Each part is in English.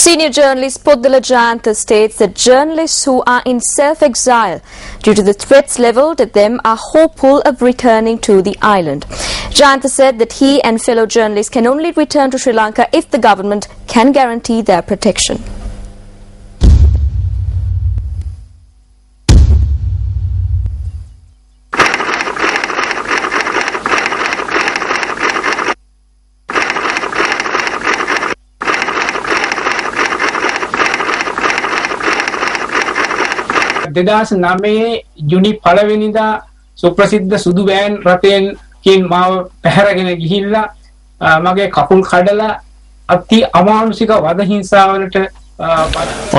Senior journalist Poddala Jayantha states that journalists who are in self-exile due to the threats levelled at them are hopeful of returning to the island. Jayantha said that he and fellow journalists can only return to Sri Lanka if the government can guarantee their protection. ජුනි පළවෙනිදා සුප්‍රසිද්ධ සුදු van රථයෙන් කින් මාව පැහැරගෙන ගිහිල්ලා මගේ කකුල් කඩලා අති අමානුෂික වද හිංසාවලට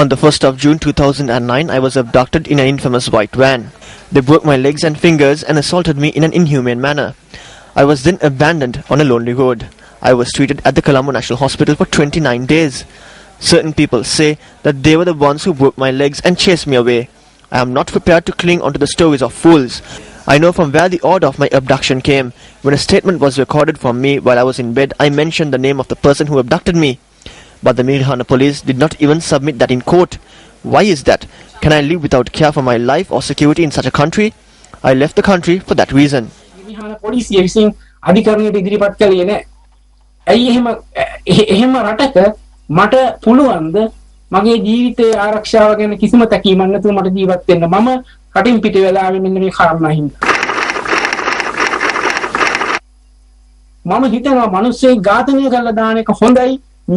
On the 1st of June 2009, I was abducted in an infamous white van. They broke my legs and fingers and assaulted me in an inhumane manner. I was then abandoned on a lonely road. I was treated at the Colombo National Hospital for 29 days. Certain people say that they were the ones who broke my legs and chased me away. I am not prepared to cling onto the stories of fools. I know from where the order of my abduction came. When a statement was recorded from me while I was in bed, I mentioned the name of the person who abducted me. But the Mirihana police did not even submit that in court. Why is that? Can I live without care for my life or security in such a country? I left the country for that reason. Mirihana police විසින් අධිකරණයට ඉදිරිපත් කළේ නැහැ. ඇයි එහෙම රටක මට පුළුවන්ද මගේ ජීවිතයේ ආරක්ෂාව ගැන කිසිම තැකීමක් නැතුව මට ජීවත් වෙන්න මම කටින් පිට වෙලාවේ මෙන්න මේ කාරණා හින්දා මම හිතනවා මිනිස්සෙක් ඝාතනය කරලා දාන එක හොඳයි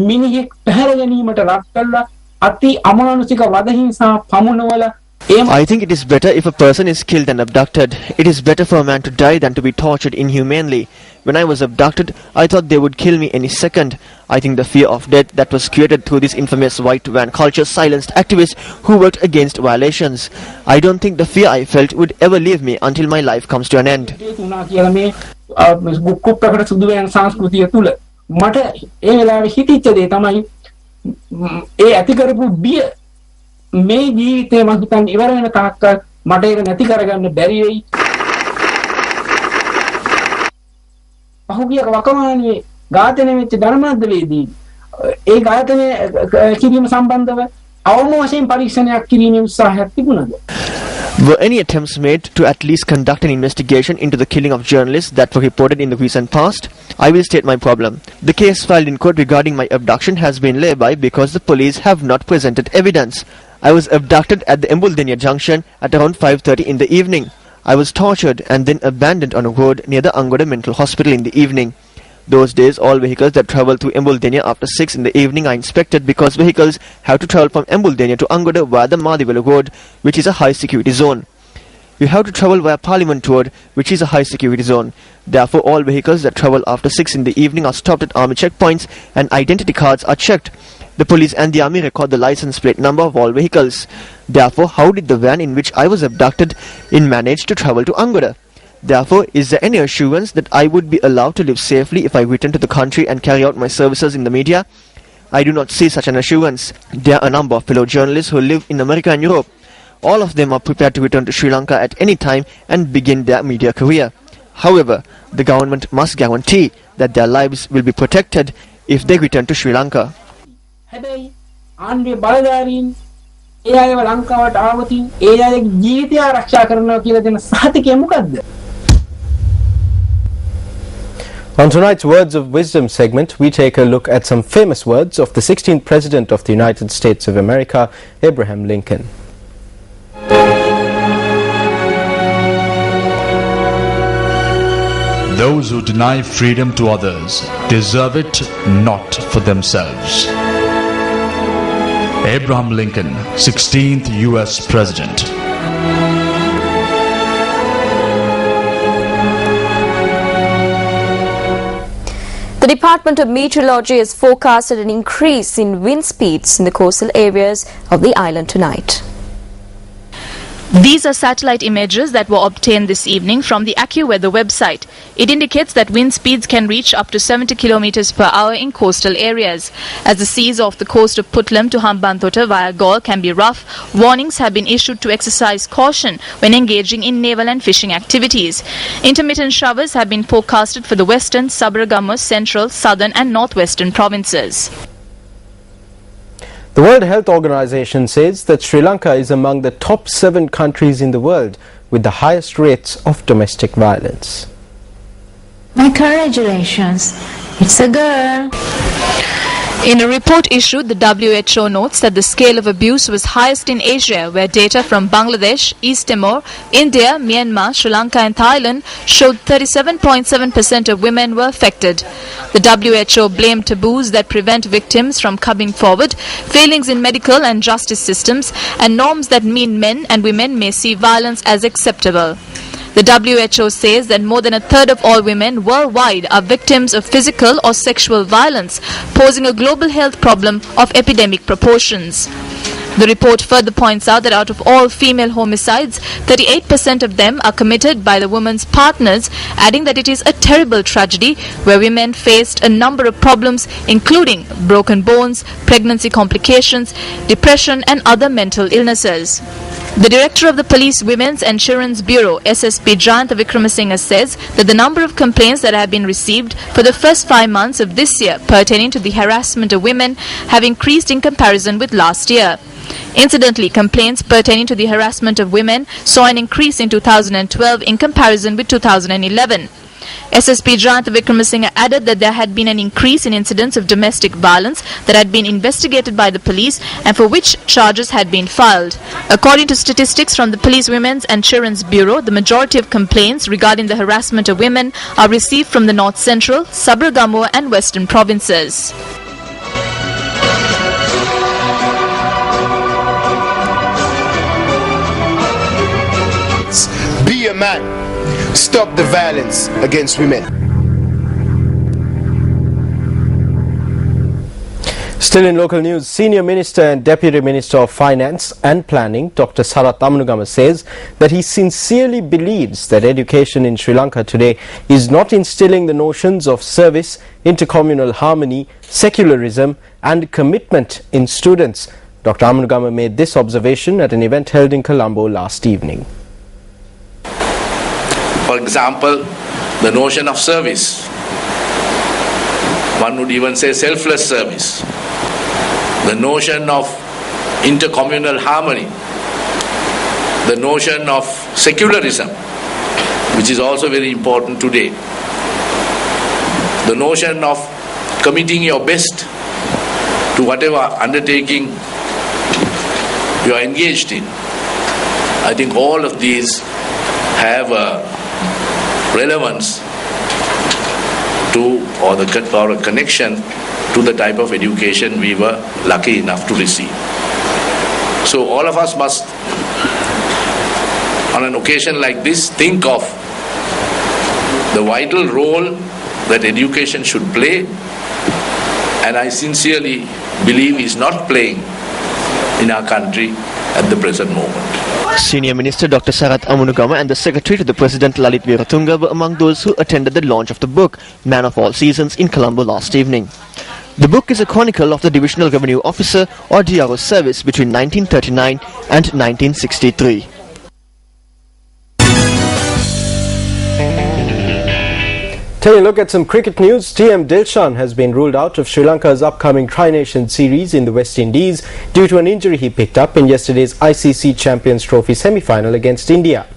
මිනිහෙක් පැහැර ගැනීමට රත් කළා අති අමානුෂික වද හිංසා පමුණවල I think it is better if a person is killed and abducted. It is better for a man to die than to be tortured inhumanely. When I was abducted, I thought they would kill me any second. I think the fear of death that was created through this infamous white van culture silenced activists who worked against violations. I don't think the fear I felt would ever leave me until my life comes to an end. මේ ජීවිතේ මම හිතන්නේ ඉවර වෙන තාක්කල් මට ඒක නැති කරගන්න බැරි වෙයි. පහුගිය වකවානුවේ ඝාතනය වෙච්ච ධර්මාද්දවේදී ඒ ඝාතනය කිරීම සම්බන්ධව අවම වශයෙන් පරීක්ෂණයක් කිරීමේ උත්සාහයක් තිබුණාද? Were any attempts made to at least conduct an investigation into the killing of journalists that were reported in the recent past? I will state my problem. The case filed in court regarding my abduction has been laid by because the police have not presented evidence. I was abducted at the Embuldenia junction at around 5:30 in the evening. I was tortured and then abandoned on a road near the Angoda Mental Hospital in the evening. Those days, all vehicles that travel through Embuldenia after 6 in the evening are inspected because vehicles have to travel from Embuldenia to Angoda via the Madivela Road, which is a high security zone. You have to travel via Parliament Road, which is a high security zone. Therefore, all vehicles that travel after 6 in the evening are stopped at army checkpoints and identity cards are checked. The police and the army record the license plate number of all vehicles. Therefore, how did the van in which I was abducted manage to travel to Angoda? Therefore, is there any assurance that I would be allowed to live safely if I return to the country and carry out my services in the media? I do not see such an assurance. There are a number of fellow journalists who live in America and Europe. All of them are prepared to return to Sri Lanka at any time and begin their media career. However, the government must guarantee that their lives will be protected if they return to Sri Lanka. හැබැයි ආණ්ඩුවේ බලධාරීන් ඒ අයව ලංකාවට ආවතින් ඒ අයගේ ජීවිතය ආරක්ෂා කරනවා කියලා දෙන සහතිකය මොකද්ද? On tonight's Words of Wisdom segment, we take a look at some famous words of the 16th President of the United States of America, Abraham Lincoln. Those who deny freedom to others deserve it not for themselves. Abraham Lincoln, 16th U.S. President. The Department of Meteorology has forecasted an increase in wind speeds in the coastal areas of the island tonight. These are satellite images that were obtained this evening from the AccuWeather website. It indicates that wind speeds can reach up to 70 kilometers per hour in coastal areas. As the seas off the coast of Putlam to Hambantota via Galle can be rough, warnings have been issued to exercise caution when engaging in naval and fishing activities. Intermittent showers have been forecasted for the western, Sabaragamuwa, central, southern and northwestern provinces. The World Health Organization says that Sri Lanka is among the top 7 countries in the world with the highest rates of domestic violence. My congratulations, it's a girl. In a report issued, the WHO notes that the scale of abuse was highest in Asia, where data from Bangladesh, East Timor, India, Myanmar, Sri Lanka and Thailand showed 37.7% of women were affected. The WHO blamed taboos that prevent victims from coming forward, failings in medical and justice systems, and norms that mean men and women may see violence as acceptable. The WHO says that more than a third of all women worldwide are victims of physical or sexual violence, posing a global health problem of epidemic proportions. The report further points out that out of all female homicides, 38% of them are committed by the woman's partners, adding that it is a terrible tragedy where women faced a number of problems including broken bones, pregnancy complications, depression and other mental illnesses. The Director of the Police Women's and Children's Bureau, SSP Jayantha Wickramasinghe, says that the number of complaints that have been received for the first 5 months of this year pertaining to the harassment of women have increased in comparison with last year. Incidentally, complaints pertaining to the harassment of women saw an increase in 2012 in comparison with 2011. SSP Jayantha Wickramasinghe added that there had been an increase in incidents of domestic violence that had been investigated by the police and for which charges had been filed. According to statistics from the Police Women's and Children's Bureau, the majority of complaints regarding the harassment of women are received from the North Central, Sabaragamuwa and Western provinces. Be a man. Stop the violence against women. Still in local news, Senior Minister and Deputy Minister of Finance and Planning, Dr. Sarath Amunugama, says that he sincerely believes that education in Sri Lanka today is not instilling the notions of service, intercommunal harmony, secularism and commitment in students. Dr. Amunugama made this observation at an event held in Colombo last evening. For example, the notion of service. One would even say selfless service. The notion of intercommunal harmony. The notion of secularism, which is also very important today. The notion of committing your best to whatever undertaking you are engaged in. I think all of these have a relevance to or a connection to the type of education we were lucky enough to receive. So all of us must, on an occasion like this, think of the vital role that education should play, and I sincerely believe is not playing in our country at the present moment. Senior Minister Dr. Sarath Amunugama and the Secretary to the President Lalit Weeratunga were among those who attended the launch of the book Man of All Seasons in Colombo last evening. The book is a chronicle of the Divisional Revenue Officer or DRO service between 1939 and 1963. Taking a look at some cricket news, TM Dilshan has been ruled out of Sri Lanka's upcoming Tri-Nation series in the West Indies due to an injury he picked up in yesterday's ICC Champions Trophy semi-final against India.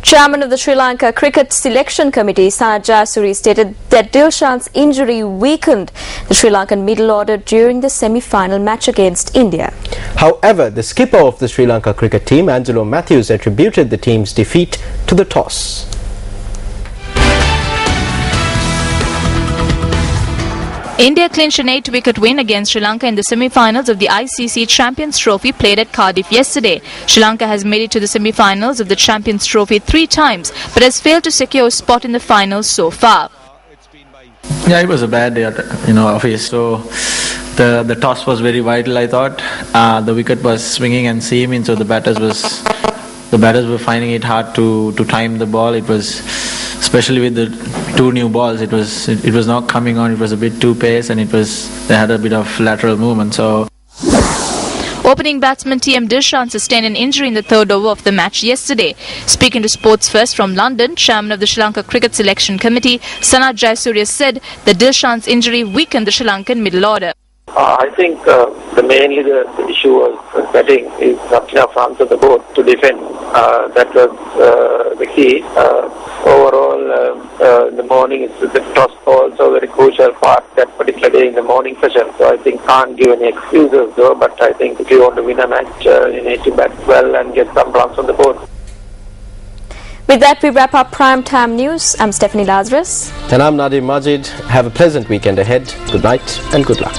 Chairman of the Sri Lanka Cricket Selection Committee, Sanath Jayasuriya, stated that Dilshan's injury weakened the Sri Lankan middle order during the semi-final match against India. However, the skipper of the Sri Lanka cricket team, Angelo Matthews, attributed the team's defeat to the toss. India clinched an 8-wicket win against Sri Lanka in the semi-finals of the ICC Champions Trophy played at Cardiff yesterday. Sri Lanka has made it to the semi-finals of the Champions Trophy 3 times but has failed to secure a spot in the finals so far. Yeah, it was a bad day, office. So the toss was very vital, I thought. The wicket was swinging and seaming, so the batters were finding it hard to time the ball. It was, especially with the 2 new balls, it was not coming on. It was a bit too pace, and they had a bit of lateral movement. So opening batsman TM Dilshan sustained an injury in the 3rd over of the match yesterday. Speaking to Sports First from London, Chairman of the Sri Lanka Cricket Selection Committee, Sanath Jayasuriya, said that Dilshan's injury weakened the Sri Lankan middle order. I think mainly the issue was batting is Dক্ষিণা France on the board to defend. That was the key. Overall, in the morning, the toss also very crucial part that particular day in the morning session. So I think can't give any excuses though. But I think if you want to win a match, you need to bat well and get some runs on the board. With that, we wrap up Prime Time News. I'm Stephanie Lazarus. And I'm Nadim Majid. Have a pleasant weekend ahead. Good night and good luck.